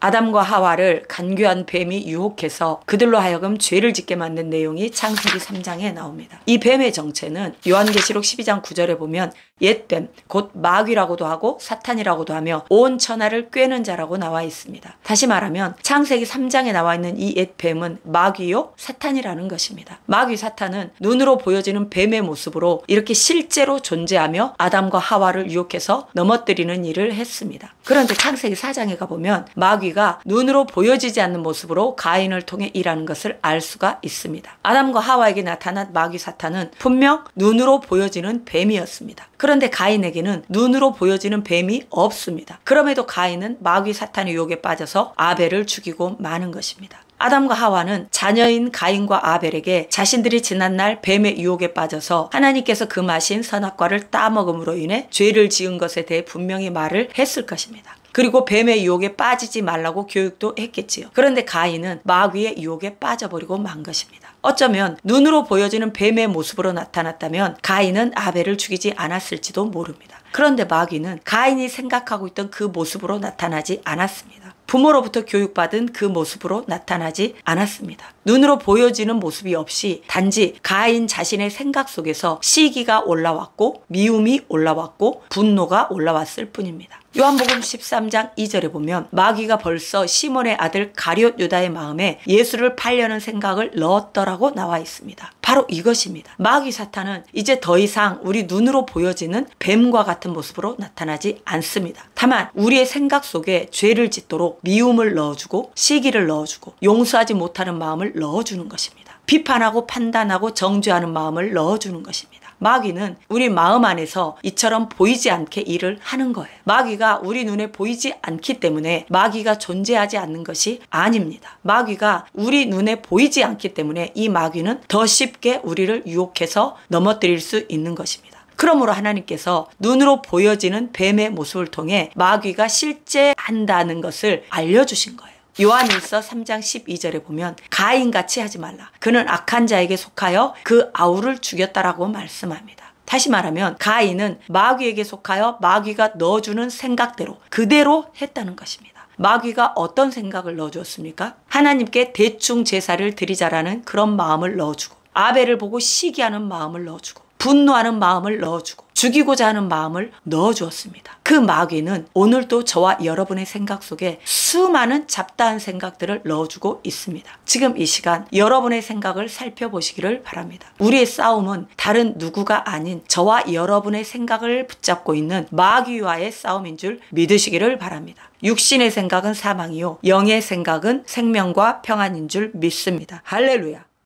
아담과 하와를 간교한 뱀이 유혹해서 그들로 하여금 죄를 짓게 만든 내용이 창세기 3장에 나옵니다. 이 뱀의 정체는 요한계시록 12장 9절에 보면 옛뱀, 곧 마귀라고도 하고 사탄이라고도 하며 온 천하를 꿰는 자라고 나와 있습니다. 다시 말하면 창세기 3장에 나와 있는 이 옛뱀은 마귀요 사탄이라는 것입니다. 마귀 사탄은 눈으로 보여지는 뱀의 모습으로 이렇게 실제로 존재하며 아담과 하와를 유혹해서 넘어뜨리는 일을 했습니다. 그런데 창세기 4장에 가보면 마귀가 눈으로 보여지지 않는 모습으로 가인을 통해 일하는 것을 알 수가 있습니다. 아담과 하와에게 나타난 마귀 사탄은 분명 눈으로 보여지는 뱀이었습니다. 그런데 가인에게는 눈으로 보여지는 뱀이 없습니다. 그럼에도 가인은 마귀 사탄의 유혹에 빠져서 아벨을 죽이고 마는 것입니다. 아담과 하와는 자녀인 가인과 아벨에게 자신들이 지난날 뱀의 유혹에 빠져서 하나님께서 금하신 선악과를 따먹음으로 인해 죄를 지은 것에 대해 분명히 말을 했을 것입니다. 그리고 뱀의 유혹에 빠지지 말라고 교육도 했겠지요. 그런데 가인은 마귀의 유혹에 빠져버리고 만 것입니다. 어쩌면 눈으로 보여지는 뱀의 모습으로 나타났다면 가인은 아벨을 죽이지 않았을지도 모릅니다. 그런데 마귀는 가인이 생각하고 있던 그 모습으로 나타나지 않았습니다. 부모로부터 교육받은 그 모습으로 나타나지 않았습니다. 눈으로 보여지는 모습이 없이 단지 가인 자신의 생각 속에서 시기가 올라왔고 미움이 올라왔고 분노가 올라왔을 뿐입니다. 요한복음 13장 2절에 보면 마귀가 벌써 시몬의 아들 가룟 유다의 마음에 예수를 팔려는 생각을 넣었더라고 나와 있습니다. 바로 이것입니다. 마귀 사탄은 이제 더 이상 우리 눈으로 보여지는 뱀과 같은 모습으로 나타나지 않습니다. 다만 우리의 생각 속에 죄를 짓도록 미움을 넣어주고 시기를 넣어주고 용서하지 못하는 마음을 넣어주는 것입니다. 비판하고 판단하고 정죄하는 마음을 넣어주는 것입니다. 마귀는 우리 마음 안에서 이처럼 보이지 않게 일을 하는 거예요. 마귀가 우리 눈에 보이지 않기 때문에 마귀가 존재하지 않는 것이 아닙니다. 마귀가 우리 눈에 보이지 않기 때문에 이 마귀는 더 쉽게 우리를 유혹해서 넘어뜨릴 수 있는 것입니다. 그러므로 하나님께서 눈으로 보여지는 뱀의 모습을 통해 마귀가 실제 한다는 것을 알려주신 거예요. 요한일서 3장 12절에 보면 가인같이 하지 말라. 그는 악한 자에게 속하여 그 아우를 죽였다라고 말씀합니다. 다시 말하면 가인은 마귀에게 속하여 마귀가 넣어주는 생각대로 그대로 했다는 것입니다. 마귀가 어떤 생각을 넣어주었습니까? 하나님께 대충 제사를 드리자라는 그런 마음을 넣어주고 아벨을 보고 시기하는 마음을 넣어주고 분노하는 마음을 넣어주고 죽이고자 하는 마음을 넣어주었습니다. 그 마귀는 오늘도 저와 여러분의 생각 속에 수많은 잡다한 생각들을 넣어주고 있습니다. 지금 이 시간 여러분의 생각을 살펴보시기를 바랍니다. 우리의 싸움은 다른 누구가 아닌 저와 여러분의 생각을 붙잡고 있는 마귀와의 싸움인 줄 믿으시기를 바랍니다. 육신의 생각은 사망이요 영의 생각은 생명과 평안인 줄 믿습니다. 할렐루야.